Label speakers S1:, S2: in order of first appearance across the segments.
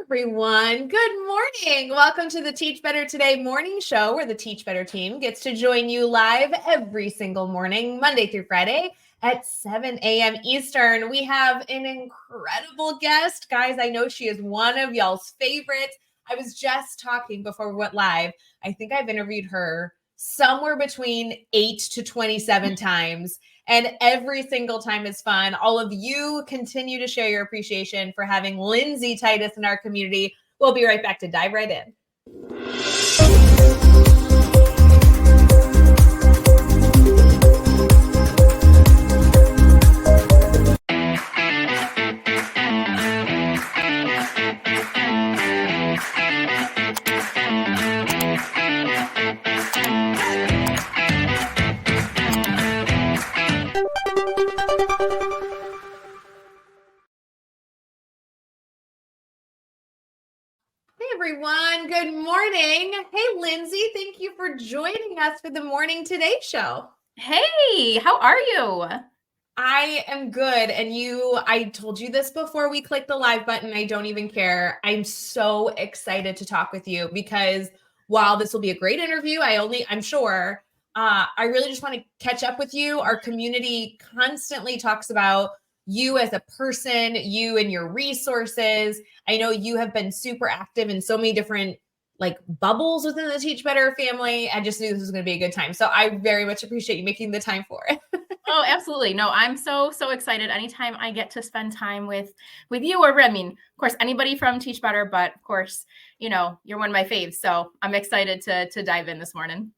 S1: Everyone, good morning. Welcome to the Teach Better Today morning show where the Teach Better team gets to join you live every single morning, Monday through Friday at 7 a.m. Eastern. We have an incredible guest. Guys, I know she is one of y'all's favorites. I was just talking before we went live. I think I've interviewed her somewhere between 8 to 27 times. And every single time is fun. All of you continue to share your appreciation for having Lindsay Titus in our community. We'll be right back to dive right in. Everyone, good morning. Hey, Lindsay, thank you for joining us for the Morning Today show.
S2: Hey, how are you?
S1: I am good. And I told you this before we clicked the live button. I don't even care. I'm so excited to talk with you because while this will be a great interview, I'm sure, I really just want to catch up with you. Our community constantly talks about you as a person, you and your resources. I know you have been super active in so many different bubbles within the Teach Better family. I just knew this was going to be a good time. So I very much appreciate you making the time for it.
S2: Oh, absolutely. No, I'm so excited anytime I get to spend time with you or of course, anybody from Teach Better, but of course, you're one of my faves. So I'm excited to dive in this morning.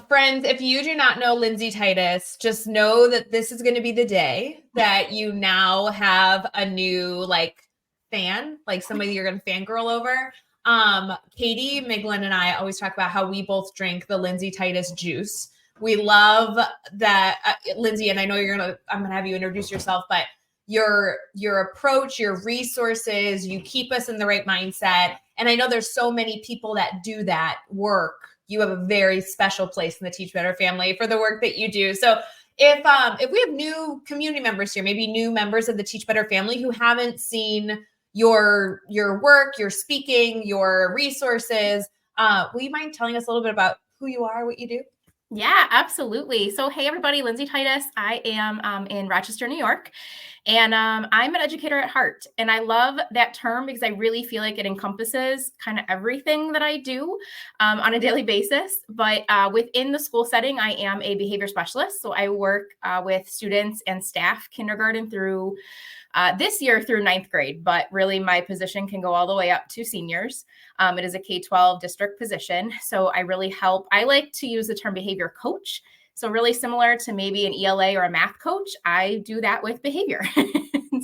S1: Friends, if you do not know Lindsay Titus, just know that this is going to be the day that you now have a new fan, somebody you're going to fangirl over. Katie, Miglin, and I always talk about how we both drink the Lindsay Titus juice. We love that, Lindsay, and I know I'm going to have you introduce yourself, but your approach, your resources, you keep us in the right mindset. And I know there's so many people that do that work. You have a very special place in the Teach Better family for the work that you do. So if we have new community members here, maybe new members of the Teach Better family who haven't seen your work, your speaking, your resources, will you mind telling us a little bit about who you are, what you do?
S2: Yeah, absolutely. So, hey, everybody, Lindsay Titus. I am in Rochester, New York, and I'm an educator at heart. And I love that term because I really feel like it encompasses kind of everything that I do on a daily basis. But within the school setting, I am a behavior specialist. So I work with students and staff, kindergarten through this year through ninth grade, but really my position can go all the way up to seniors. It is a K-12 district position. So I really help. I like to use the term behavior coach. So really similar to maybe an ELA or a math coach, I do that with behavior.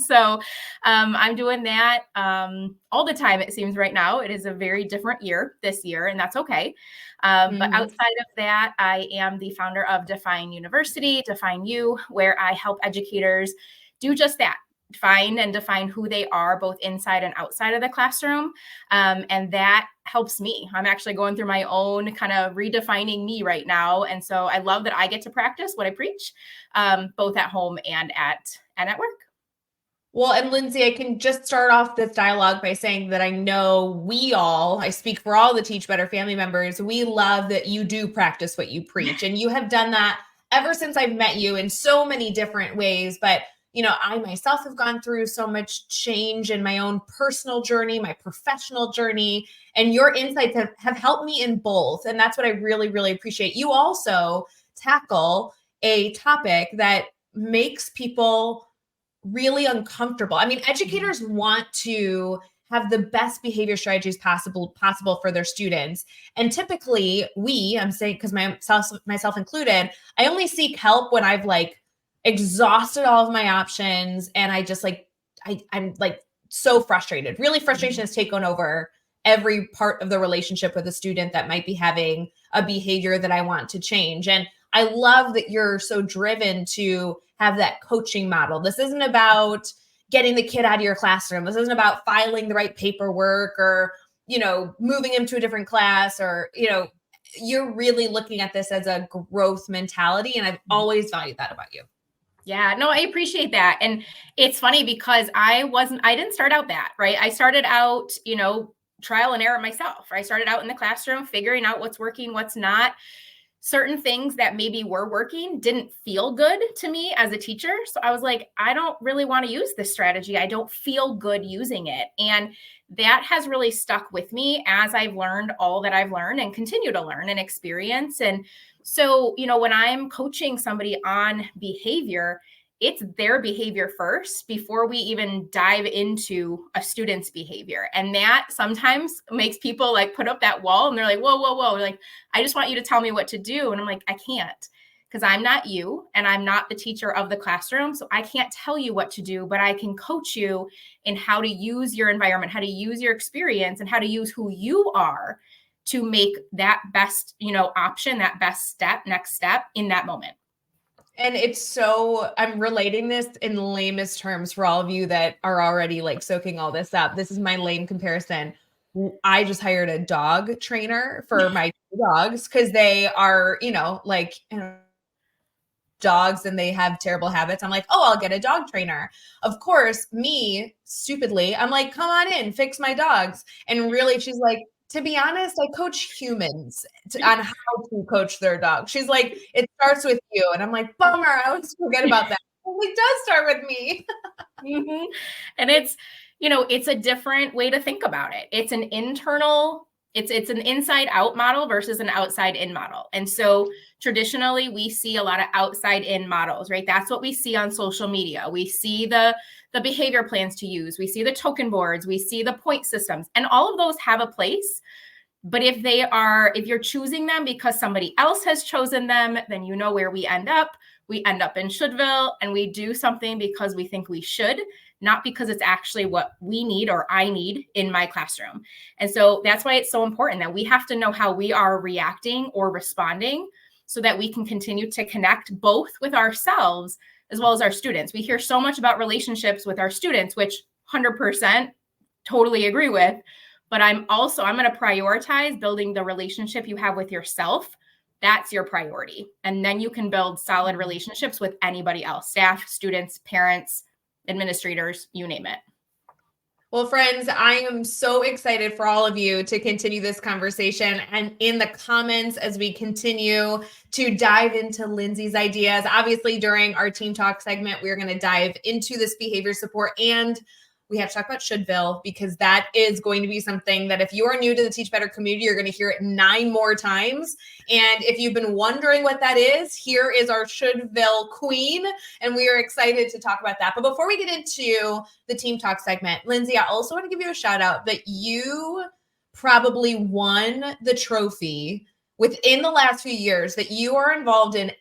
S2: So I'm doing that all the time, it seems right now. It is a very different year this year, and that's okay. But outside of that, I am the founder of Define University, Define You, where I help educators do just that. Find and define who they are both inside and outside of the classroom. And that helps me. I'm actually going through my own kind of redefining me right now. And so I love that I get to practice what I preach, both at home and at work.
S1: Well, and Lindsay, I can just start off this dialogue by saying that I know I speak for all the Teach Better family members, we love that you do practice what you preach. And you have done that ever since I've met you in so many different ways. But I myself have gone through so much change in my own personal journey, my professional journey, and your insights have helped me in both. And that's what I really, really appreciate. You also tackle a topic that makes people really uncomfortable. I mean, educators want to have the best behavior strategies possible for their students. And typically I'm saying, because myself included, I only seek help when I've exhausted all of my options. And I just I'm so frustrated. Really, frustration has taken over every part of the relationship with a student that might be having a behavior that I want to change. And I love that you're so driven to have that coaching model. This isn't about getting the kid out of your classroom. This isn't about filing the right paperwork or, moving him to a different class or, you're really looking at this as a growth mentality. And I've always valued that about you.
S2: Yeah, no, I appreciate that. And it's funny because I didn't start out that, right? I started out, trial and error myself. I started out in the classroom, figuring out what's working, what's not. Certain things that maybe were working didn't feel good to me as a teacher. So I was like, I don't really want to use this strategy. I don't feel good using it. And that has really stuck with me as I've learned all that I've learned and continue to learn and experience. And so, when I'm coaching somebody on behavior, it's their behavior first before we even dive into a student's behavior. And that sometimes makes people like put up that wall and they're like, whoa, whoa, whoa. Like, I just want you to tell me what to do. And I'm like, I can't, because I'm not you and I'm not the teacher of the classroom. So I can't tell you what to do, but I can coach you in how to use your environment, how to use your experience, and how to use who you are to make that best, option, that best step, next step in that moment.
S1: And I'm relating this in lamest terms for all of you that are already like soaking all this up. This is my lame comparison. I just hired a dog trainer for my dogs because they are, dogs and they have terrible habits. I'm like, oh, I'll get a dog trainer. Of course, me stupidly, I'm like, come on in, fix my dogs. And really, she's like, to be honest, I coach humans on how to coach their dog. She's like, it starts with you. And I'm like, bummer, I always forget about that. It does start with me.
S2: Mm-hmm. And it's a different way to think about it. It's an internal, it's an inside out model versus an outside in model. And so traditionally we see a lot of outside in models, right? That's what we see on social media. We see the behavior plans to use. We see the token boards. We see the point systems, and all of those have a place. But if you're choosing them because somebody else has chosen them, then you know where we end up. We end up in Shouldville, and we do something because we think we should, not because it's actually what we need or I need in my classroom. And so that's why it's so important that we have to know how we are reacting or responding so that we can continue to connect both with ourselves as well as our students. We hear so much about relationships with our students, which 100% totally agree with. But I'm going to prioritize building the relationship you have with yourself. That's your priority. And then you can build solid relationships with anybody else, staff, students, parents, administrators, you name it.
S1: Well, friends, I am so excited for all of you to continue this conversation, and in the comments as we continue to dive into Lindsay's ideas. Obviously, during our team talk segment, we're going to dive into this behavior support, and we have to talk about Shouldville, because that is going to be something that if you are new to the Teach Better community, you're going to hear it 9 more times. And if you've been wondering what that is, here is our Shouldville queen, and we are excited to talk about that. But before we get into the team talk segment, Lindsay, I also want to give you a shout out that you probably won the trophy within the last few years, that you are involved in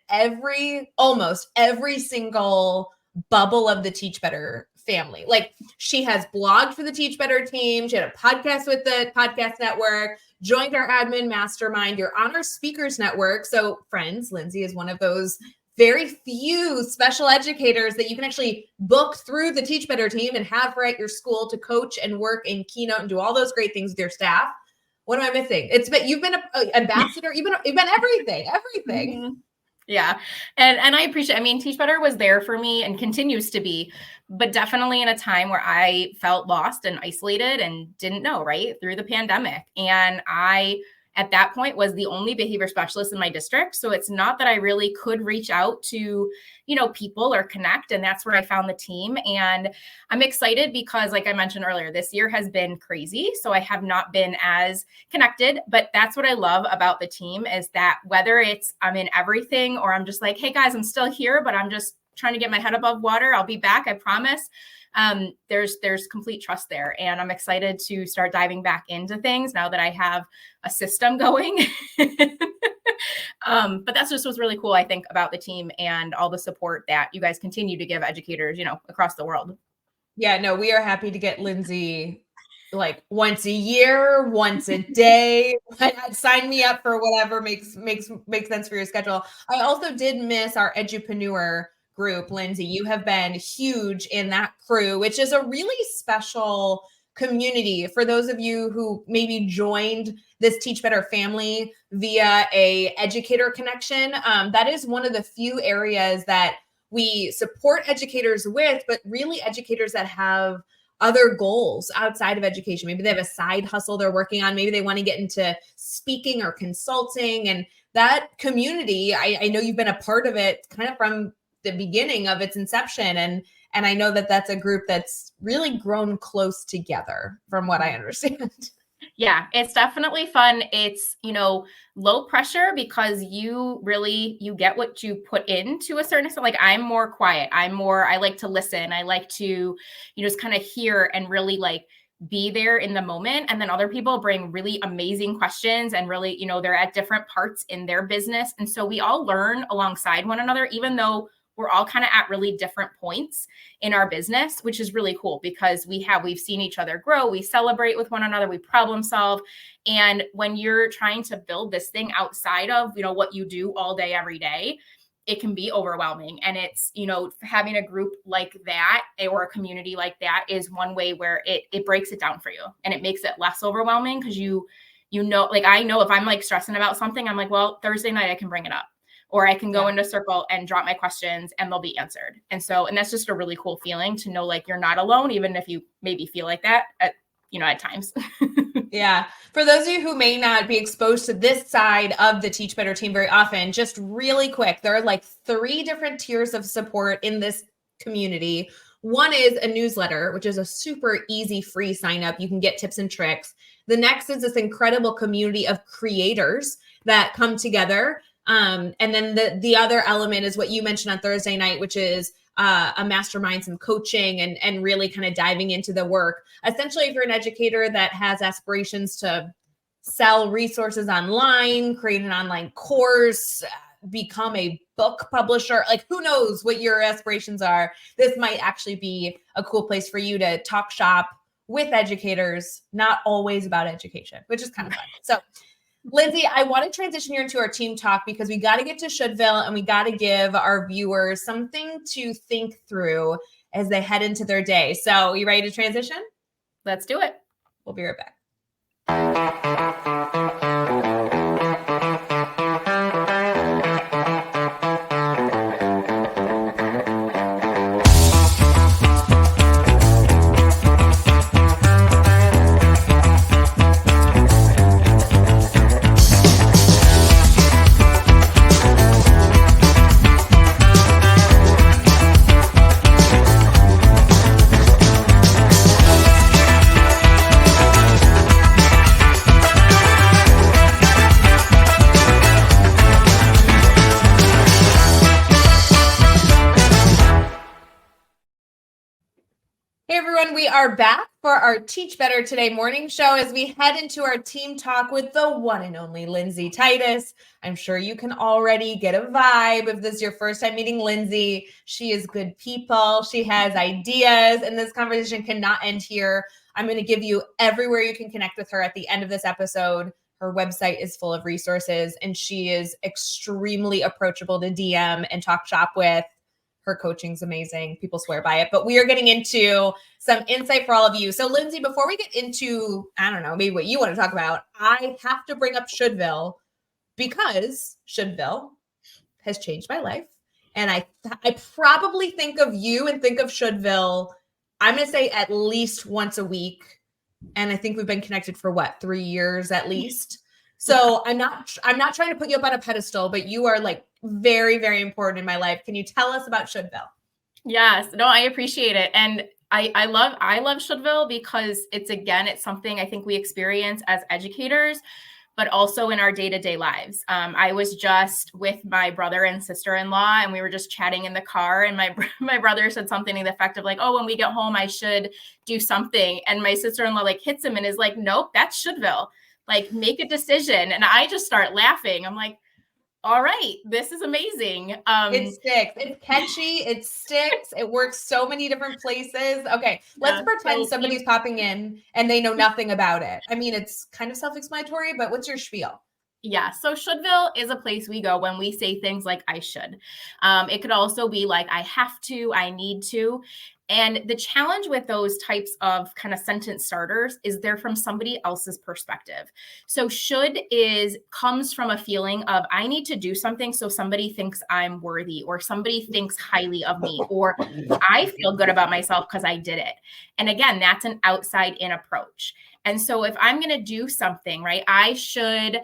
S1: almost every single bubble of the Teach Better family. Like, she has blogged for the Teach Better team. She had a podcast with the podcast network, joined our admin mastermind. You're on our speakers network. So friends, Lindsay is one of those very few special educators that you can actually book through the Teach Better team and have her at your school to coach and work and keynote and do all those great things with your staff. What am I missing? You've been an ambassador. You've been everything.
S2: Mm-hmm. Yeah. And I appreciate, Teach Better was there for me and continues to be, but definitely in a time where I felt lost and isolated and didn't know, right, through the pandemic. And I, at that point, was the only behavior specialist in my district. So it's not that I really could reach out to, people or connect. And that's where I found the team. And I'm excited because, like I mentioned earlier, this year has been crazy. So I have not been as connected, but that's what I love about the team, is that whether it's I'm in everything or I'm just like, hey guys, I'm still here, but I'm just trying to get my head above water. I'll be back, I promise. There's complete trust there. And I'm excited to start diving back into things now that I have a system going. But that's just what's really cool, I think, about the team and all the support that you guys continue to give educators, across the world.
S1: Yeah, no, we are happy to get Lindsay like once a year, once a day. Sign me up for whatever makes sense for your schedule. I also did miss our edupreneur group. Lindsay, you have been huge in that crew, which is a really special community for those of you who maybe joined this Teach Better family via a educator connection. That is one of the few areas that we support educators with, but really educators that have other goals outside of education. Maybe they have a side hustle they're working on. Maybe they want to get into speaking or consulting. And that community, I know you've been a part of it kind of from the beginning of its inception. And I know that that's a group that's really grown close together from what I understand.
S2: Yeah, it's definitely fun. It's, low pressure because you get what you put into a certain extent. Like I'm more quiet. I like to listen. I like to, just kind of hear and really like be there in the moment. And then other people bring really amazing questions and really, they're at different parts in their business. And so we all learn alongside one another, even though we're all kind of at really different points in our business, which is really cool because we've seen each other grow. We celebrate with one another, we problem solve. And when you're trying to build this thing outside of, what you do all day, every day, it can be overwhelming. And it's, having a group like that or a community like that is one way where it breaks it down for you and it makes it less overwhelming because like I know if I'm like stressing about something, I'm like, well, Thursday night I can bring it up. Or I can go into circle and drop my questions and they'll be answered. And that's just a really cool feeling to know like you're not alone, even if you maybe feel like that at times.
S1: Yeah. For those of you who may not be exposed to this side of the Teach Better team very often, just really quick, there are like 3 different tiers of support in this community. One is a newsletter, which is a super easy free sign up. You can get tips and tricks. The next is this incredible community of creators that come together. And then the other element is what you mentioned on Thursday night, which is a mastermind, some coaching, and really kind of diving into the work. Essentially, if you're an educator that has aspirations to sell resources online, create an online course, become a book publisher, like who knows what your aspirations are, this might actually be a cool place for you to talk shop with educators, not always about education, which is kind of fun. So Lindsay, I want to transition here into our team talk because we got to get to Shouldville and we got to give our viewers something to think through as they head into their day. So you ready to transition?
S2: Let's do it.
S1: We'll be right back. We are back for our Teach Better Today morning show as we head into our team talk with the one and only Lindsay Titus. I'm sure you can already get a vibe if this is your first time meeting Lindsay. She is good people. She has ideas, and this conversation cannot end here. I'm going to give you everywhere you can connect with her at the end of this episode. Her website is full of resources, and she is extremely approachable to DM and talk shop with. Her coaching's amazing. People swear by it. But we are getting into some insight for all of you. So, Lindsay, before we get into, I don't know, maybe what you want to talk about, I have to bring up Shouldville because Shouldville has changed my life. And I probably think of you and think of Shouldville, I'm going to say at least once a week. And I think we've been connected for 3 years at least. So I'm not trying to put you up on a pedestal, but you are like very, very important in my life. Can you tell us about Shouldville?
S2: Yes, no, I appreciate it. And I love Shouldville because it's something I think we experience as educators, but also in our day-to-day lives. I was just with my brother and sister-in-law, and we were just chatting in the car. And my brother said something to the effect of like, oh, when we get home, I should do something. And my sister-in-law like hits him and is like, nope, that's Shouldville. Like, make a decision. And I just start laughing. I'm like, all right, this is amazing.
S1: It sticks. It's catchy. It sticks. It works so many different places. Okay, let's pretend somebody's popping in and they know nothing about it. I mean, it's kind of self-explanatory, but what's your spiel?
S2: Yeah. So Shouldville is a place we go when we say things like I should. It could also be like I have to, I need to. And the challenge with those types of kind of sentence starters is they're from somebody else's perspective. So comes from a feeling of I need to do something so somebody thinks I'm worthy, or somebody thinks highly of me, or I feel good about myself because I did it. And again, that's an outside in approach. And so if I'm going to do something, right, I should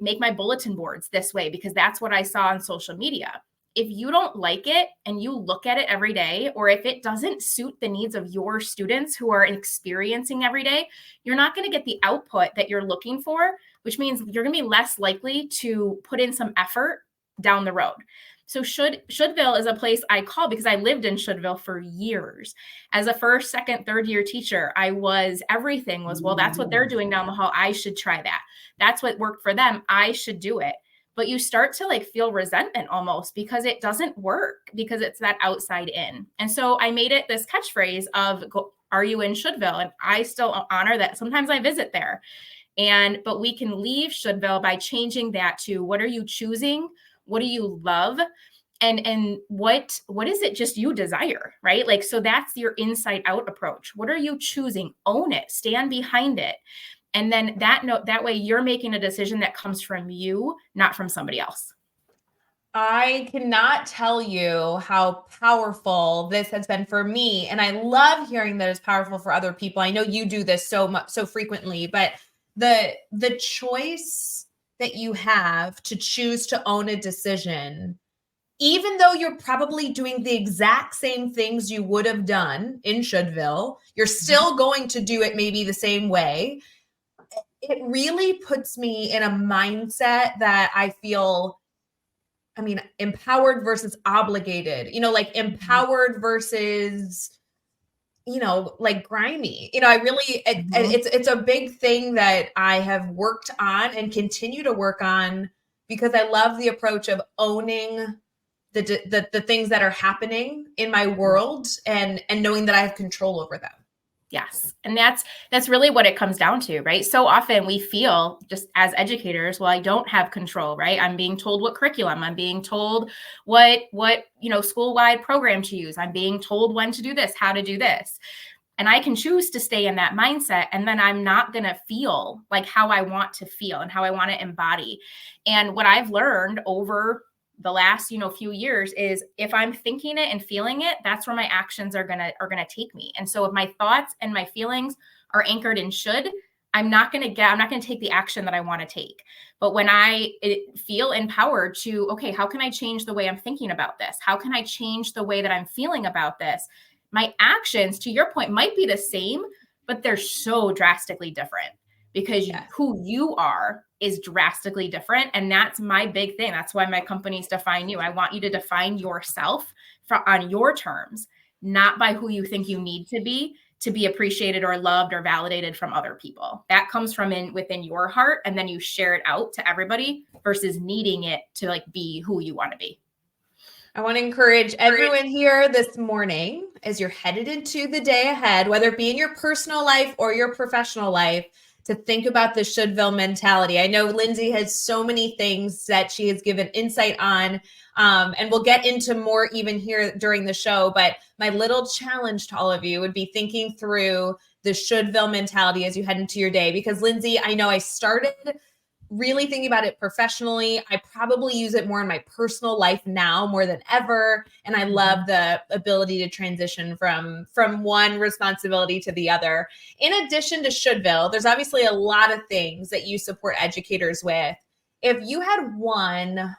S2: make my bulletin boards this way because that's what I saw on social media. If you don't like it and you look at it every day, or if it doesn't suit the needs of your students who are experiencing every day, you're not going to get the output that you're looking for, which means you're going to be less likely to put in some effort down the road. So Shouldville is a place I call because I lived in Shouldville for years. As a first, second, third year teacher, everything was, well, that's what they're doing down the hall. I should try that. That's what worked for them. I should do it. But you start to like feel resentment almost because it doesn't work, because it's that outside in. And so I made it this catchphrase of, are you in Shouldville? And I still honor that. Sometimes I visit there. But we can leave Shouldville by changing that to, what are you choosing? What do you love? And what is it just you desire, right? Like, so that's your inside out approach. What are you choosing? Own it, stand behind it. And then that way you're making a decision that comes from you, not from somebody else.
S1: I cannot tell you how powerful this has been for me. And I love hearing that it's powerful for other people. I know you do this so frequently, but the choice that you have to choose to own a decision, even though you're probably doing the exact same things you would have done in Shouldville, you're still going to do it maybe the same way. It really puts me in a mindset that I feel, empowered versus obligated, like empowered versus, like grimy. I really, it's a big thing that I have worked on and continue to work on, because I love the approach of owning the things that are happening in my world and knowing that I have control over them.
S2: Yes. And that's really what it comes down to, right? So often we feel, just as educators, well, I don't have control, right? I'm being told what curriculum, I'm being told what school-wide program to use. I'm being told when to do this, how to do this. And I can choose to stay in that mindset, and then I'm not going to feel like how I want to feel and how I want to embody. And what I've learned over the last, few years is, if I'm thinking it and feeling it, that's where my actions are going to take me. And so if my thoughts and my feelings are anchored in should, I'm not going to take the action that I want to take. But when I feel empowered to, okay, how can I change the way I'm thinking about this? How can I change the way that I'm feeling about this? My actions, to your point, might be the same, but they're so drastically different, because who you are is drastically different. And that's my big thing. That's why my companies define you. I want you to define yourself on your terms, not by who you think you need to be appreciated or loved or validated from other people. That comes from within your heart, and then you share it out to everybody versus needing it to like be who you want to be.
S1: I want to encourage everyone here this morning, as you're headed into the day ahead, whether it be in your personal life or your professional life, to think about the Shouldville mentality. I know Lindsay has so many things that she has given insight on, and we'll get into more even here during the show. But my little challenge to all of you would be thinking through the Shouldville mentality as you head into your day. Because Lindsay, I know I started really thinking about it professionally. I probably use it more in my personal life now more than ever. And I love the ability to transition from one responsibility to the other. In addition to Shouldville, there's obviously a lot of things that you support educators with. If you had one,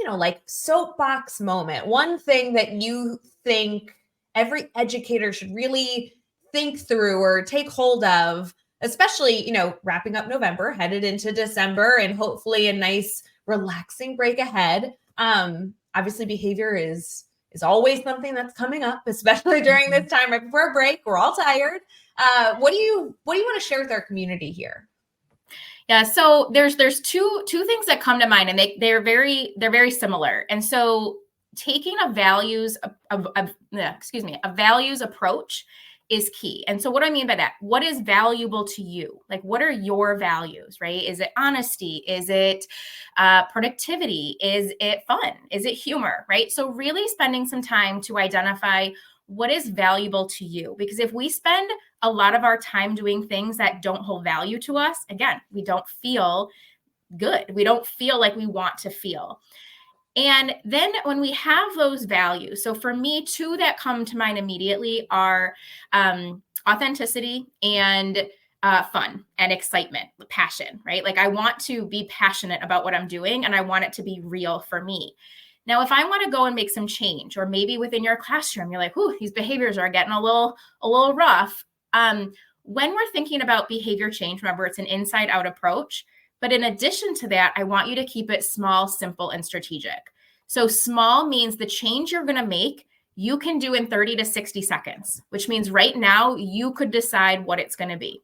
S1: like soapbox moment, one thing that you think every educator should really think through or take hold of, especially, wrapping up November, headed into December, and hopefully a nice relaxing break ahead. Obviously behavior is always something that's coming up, especially during this time right before a break. We're all tired. What do you want to share with our community here?
S2: Yeah, so there's two things that come to mind, and they're very similar. And so taking a values approach is key. And so what do I mean by that? What is valuable to you? Like, what are your values, right? Is it honesty? Is it productivity? Is it fun? Is it humor, right? So really spending some time to identify, what is valuable to you? Because if we spend a lot of our time doing things that don't hold value to us, again, we don't feel good. We don't feel like we want to feel. And then when we have those values, so for me, two that come to mind immediately are authenticity and fun and excitement, passion, right? Like I want to be passionate about what I'm doing and I want it to be real for me. Now, if I want to go and make some change, or maybe within your classroom, you're like, "Ooh, these behaviors are getting a little rough." When we're thinking about behavior change, remember it's an inside out approach. But in addition to that, I want you to keep it small, simple, and strategic. So small means the change you're going to make, you can do in 30 to 60 seconds, which means right now you could decide what it's going to be.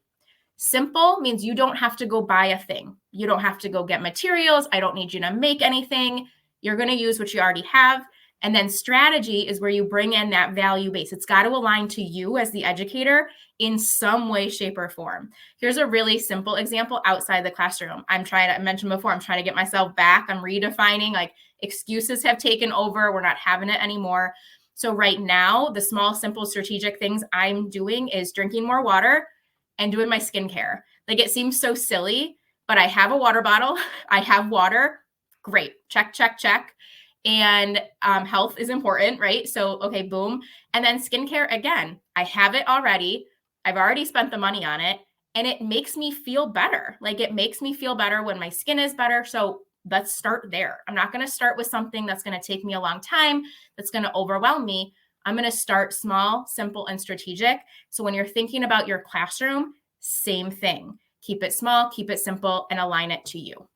S2: Simple means you don't have to go buy a thing. You don't have to go get materials. I don't need you to make anything. You're going to use what you already have. And then strategy is where you bring in that value base. It's got to align to you as the educator in some way, shape, or form. Here's a really simple example outside the classroom. I mentioned before, I'm trying to get myself back. I'm redefining, like excuses have taken over. We're not having it anymore. So right now, the small, simple, strategic things I'm doing is drinking more water and doing my skincare. Like it seems so silly, but I have a water bottle. I have water. Great. Check, check, check. And health is important, right? So, okay, boom. And then skincare, again, I have it already. I've already spent the money on it and it makes me feel better. Like it makes me feel better when my skin is better. So let's start there. I'm not going to start with something that's going to take me a long time, that's going to overwhelm me. I'm going to start small, simple, and strategic. So when you're thinking about your classroom, same thing. Keep it small, keep it simple, and align it to you.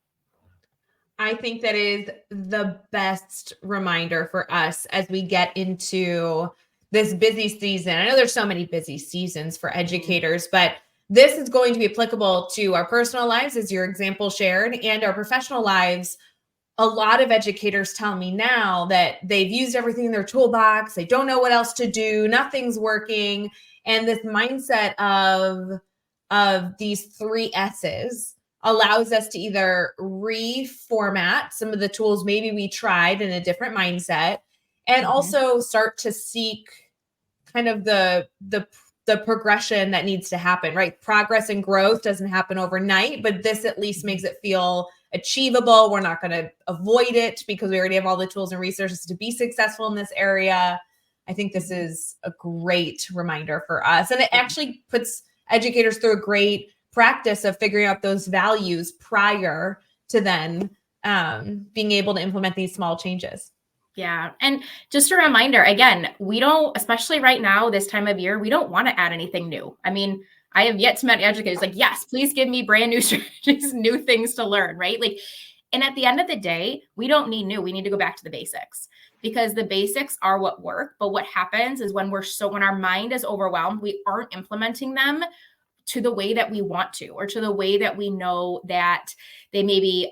S1: I think that is the best reminder for us as we get into this busy season. I know there's so many busy seasons for educators, but this is going to be applicable to our personal lives, as your example shared, and our professional lives. A lot of educators tell me now that they've used everything in their toolbox. They don't know what else to do. Nothing's working. And this mindset of these 3 S's allows us to either reformat some of the tools maybe we tried in a different mindset, and also start to seek kind of the progression that needs to happen, right? Progress and growth doesn't happen overnight, but this at least makes it feel achievable. We're not going to avoid it because we already have all the tools and resources to be successful in this area. I think this is a great reminder for us. And it actually puts educators through a great practice of figuring out those values prior to then being able to implement these small changes.
S2: Yeah. And just a reminder, again, we don't, especially right now, this time of year, we don't want to add anything new. I mean, I have yet to meet educators like, yes, please give me brand new strategies, new things to learn, right? Like, and at the end of the day, we don't need new. We need to go back to the basics, because the basics are what work. But what happens is when our mind is overwhelmed, we aren't implementing them to the way that we want to, or to the way that we know that they maybe,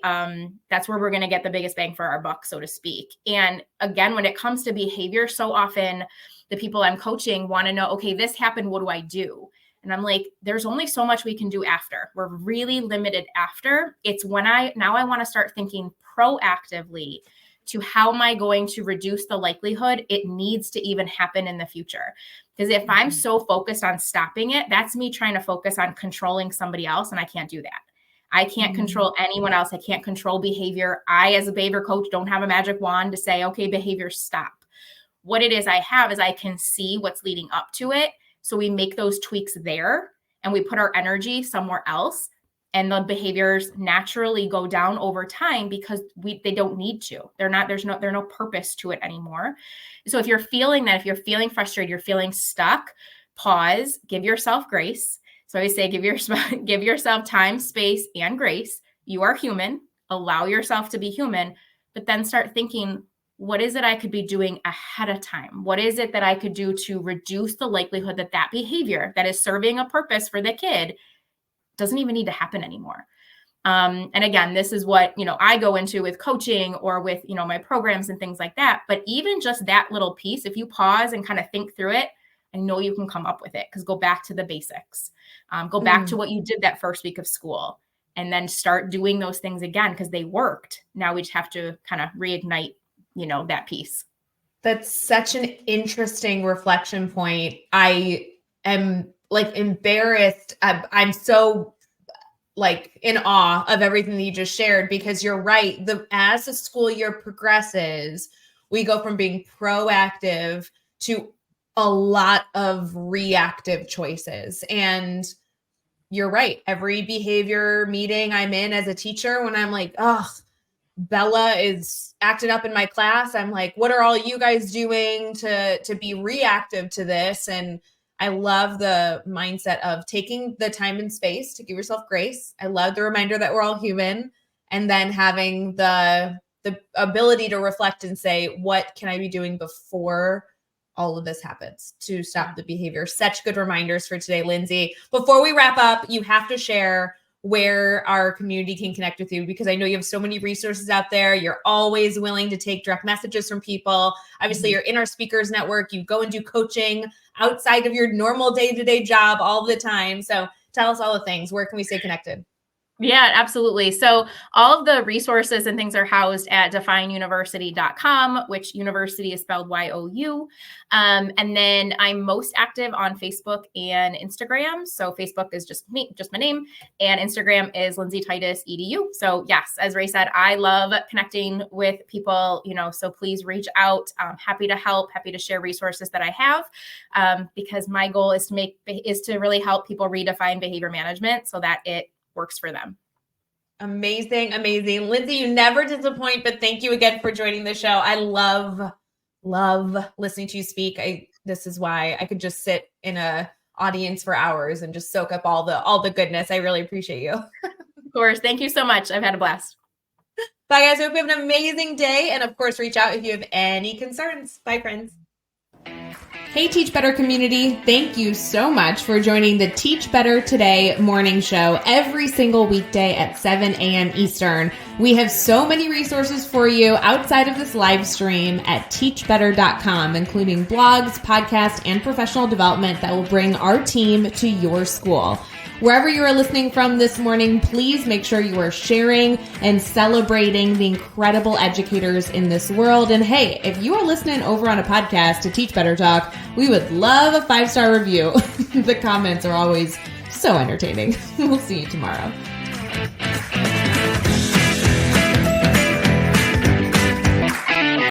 S2: that's where we're going to get the biggest bang for our buck, so to speak. And again, when it comes to behavior, so often the people I'm coaching want to know, okay, this happened, what do I do? And I'm like, there's only so much we can do after. We're really limited after. It's when I want to start thinking proactively to how am I going to reduce the likelihood it needs to even happen in the future. Because if I'm so focused on stopping it, that's me trying to focus on controlling somebody else. And I can't do that. I can't control anyone else. I can't control behavior. I, as a behavior coach, don't have a magic wand to say, okay, behavior, stop. What it is I have is I can see what's leading up to it. So we make those tweaks there and we put our energy somewhere else. And the behaviors naturally go down over time because they don't need to. There's no purpose to it anymore. So if you're feeling frustrated, you're feeling stuck, pause, give yourself grace. So I always say, give yourself time, space, and grace. You are human. Allow yourself to be human, but then start thinking, what is it I could be doing ahead of time? What is it that I could do to reduce the likelihood that behavior that is serving a purpose for the kid doesn't even need to happen anymore. And again, this is what, I go into with coaching or with, my programs and things like that. But even just that little piece, if you pause and kind of think through it, I know you can come up with it, because go back to the basics, go back to what you did that first week of school, and then start doing those things again, because they worked. Now we just have to kind of reignite, that piece.
S1: That's such an interesting reflection point. I am like embarrassed. I'm so like in awe of everything that you just shared, because you're right. As the school year progresses, we go from being proactive to a lot of reactive choices. And you're right. Every behavior meeting I'm in as a teacher, when I'm like, oh, Bella is acting up in my class, I'm like, what are all you guys doing to be reactive to this? And I love the mindset of taking the time and space to give yourself grace. I love the reminder that we're all human, and then having the ability to reflect and say, what can I be doing before all of this happens to stop the behavior? Such good reminders for today, Lindsay. Before we wrap up, you have to share where our community can connect with you, because I know you have so many resources out there. You're always willing to take direct messages from people. Obviously, you're in our speakers network. You go and do coaching outside of your normal day-to-day job all the time. So tell us all the things. Where can we stay connected?
S2: Yeah, absolutely. So all of the resources and things are housed at defineuniversity.com, which university is spelled Y-O-U. And then I'm most active on Facebook and Instagram. So Facebook is just me, just my name, and Instagram is Lindsay Titus EDU. So yes, as Ray said, I love connecting with people, so please reach out. I'm happy to help, happy to share resources that I have, because my goal is to really help people redefine behavior management so that it works for them.
S1: Amazing. Lindsay, you never disappoint, but thank you again for joining the show. I love listening to you speak. This is why I could just sit in a audience for hours and just soak up all the goodness. I really appreciate you.
S2: Of course. Thank you so much. I've had a blast.
S1: Bye guys. Hope you have an amazing day. And of course, reach out if you have any concerns. Bye friends. Hey, Teach Better community. Thank you so much for joining the Teach Better Today morning show every single weekday at 7 a.m. Eastern. We have so many resources for you outside of this live stream at teachbetter.com, including blogs, podcasts, and professional development that will bring our team to your school. Wherever you are listening from this morning, please make sure you are sharing and celebrating the incredible educators in this world. And hey, if you are listening over on a podcast to Teach Better Talk, we would love a 5-star review. The comments are always so entertaining. We'll see you tomorrow.